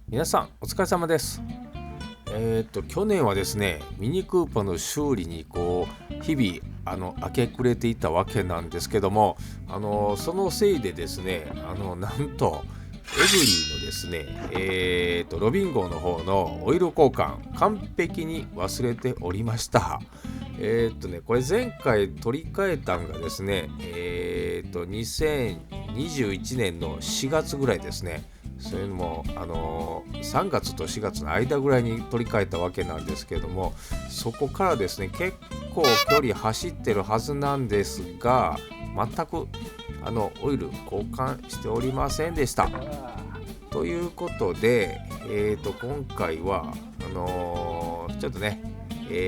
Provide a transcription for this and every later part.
皆さんお疲れ様です。去年はですね、ミニクーパーの修理に日々明け暮れていたわけなんですけども、そのせいでですね、なんとエブリーのですね、ロビン号の方のオイル交換完璧に忘れておりました。これ前回取り替えたんがですね、2021年の4月ぐらいですね。それも3月と4月の間ぐらいに取り替えたわけなんですけども、そこからですね結構距離走ってるはずなんですが、全くオイル交換しておりませんでした。ということで、今回はちょっとね、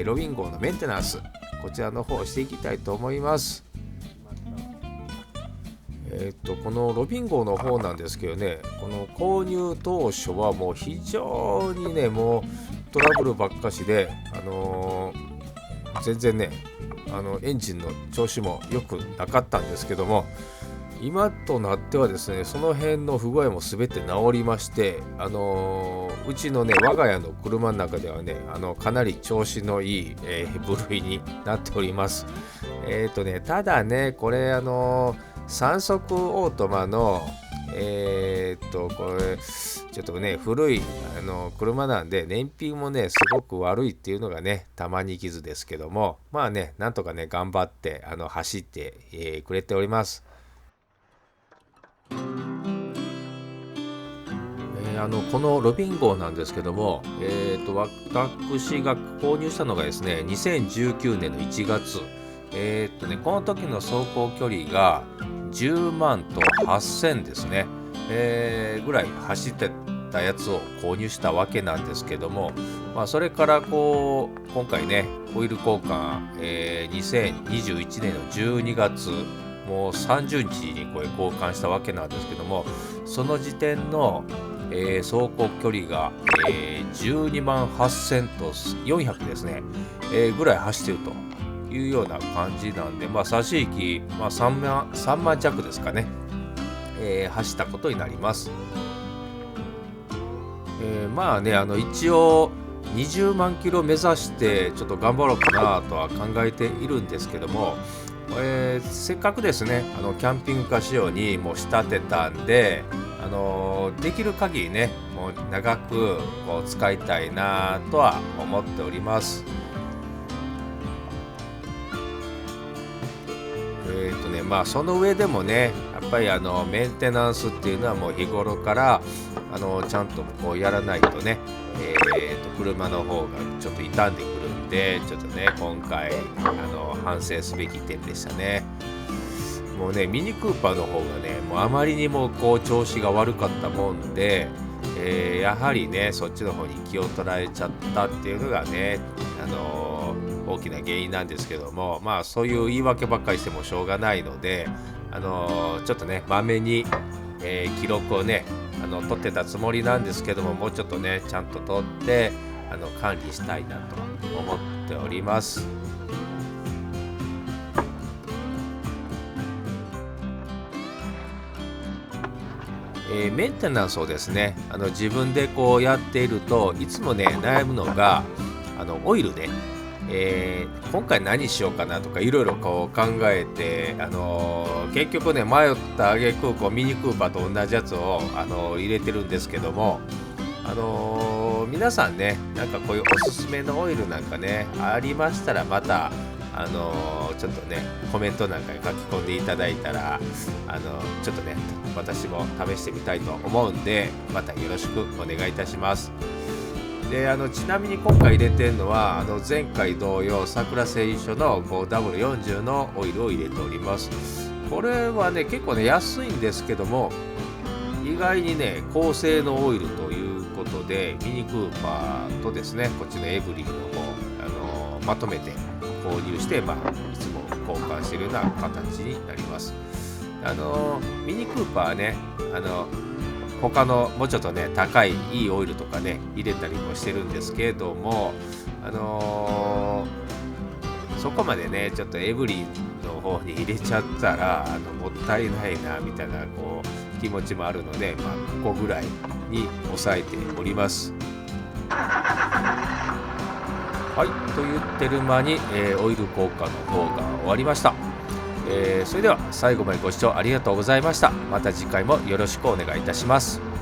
ロビン号のメンテナンス、こちらの方をしていきたいと思います。このロビン号の方なんですけどね、この購入当初はもう非常にね、もうトラブルばっかしで、全然ね、エンジンの調子も良くなかったんですけども、今となってはですね、その辺の不具合も全て治りまして、うちのね、我が家の車の中ではね、かなり調子のいい、部類になっております。ただね、これ3速オートマのこれちょっとね古い車なんで、燃費もねすごく悪いっていうのがねたまに傷ですけども、まあね、なんとかね頑張って走って、くれております。このロビン号なんですけども、私が購入したのがですね2019年の1月、この時の走行距離が10万と8000ですね、ぐらい走ってたやつを購入したわけなんですけども、それから今回ねオイル交換、2021年の12月もう30日にこれ交換したわけなんですけども、その時点の、走行距離が、12万8000と400ですね、ぐらい走ってるというような感じなんで、差し引き、3万弱ですかね、走ったことになります。一応20万キロ目指してちょっと頑張ろうかなとは考えているんですけども、せっかくですねキャンピングカー仕様にもう仕立てたんで、できる限りねもう長く使いたいなとは思っております。その上でもねやっぱりメンテナンスっていうのはもう日頃からちゃんとやらないとね、車の方がちょっと傷んでくるんで、ちょっとね今回反省すべき点でしたね。もうねミニクーパーの方がねもうあまりにも調子が悪かったもんで、やはりねそっちの方に気を取られちゃったっていうのがね大きな原因なんですけども、そういう言い訳ばっかりしてもしょうがないので、ちょっとねまめに、記録をね取ってたつもりなんですけども、もうちょっとねちゃんと取って管理したいなと思っております。メンテナンスをですね自分でやっているといつもね悩むのがオイルで、今回何しようかなとかいろいろ考えて、結局ね迷った挙句ミニクーパーと同じやつを入れてるんですけども、皆さんねなんかこういうおすすめのオイルなんかねありましたら、またちょっとねコメントなんかに書き込んでいただいたらちょっとね私も試してみたいと思うんで、またよろしくお願いいたします。でちなみに今回入れてるのは前回同様桜製油所の 5W40 のオイルを入れております。これはね結構ね安いんですけども、意外にね高性能オイルということでミニクーパーとですねこっちのエブリィの方まとめて購入して、いつも交換しているような形になります。ミニクーパーはね他のもうちょっとね高いいいオイルとかね入れたりもしてるんですけれども、そこまでねちょっとエブリィの方に入れちゃったらもったいないなみたいな気持ちもあるので、ここぐらいに抑えております。はい、と言ってる間に、オイル交換の方が終わりました。それでは最後までご視聴ありがとうございました。また次回もよろしくお願いいたします。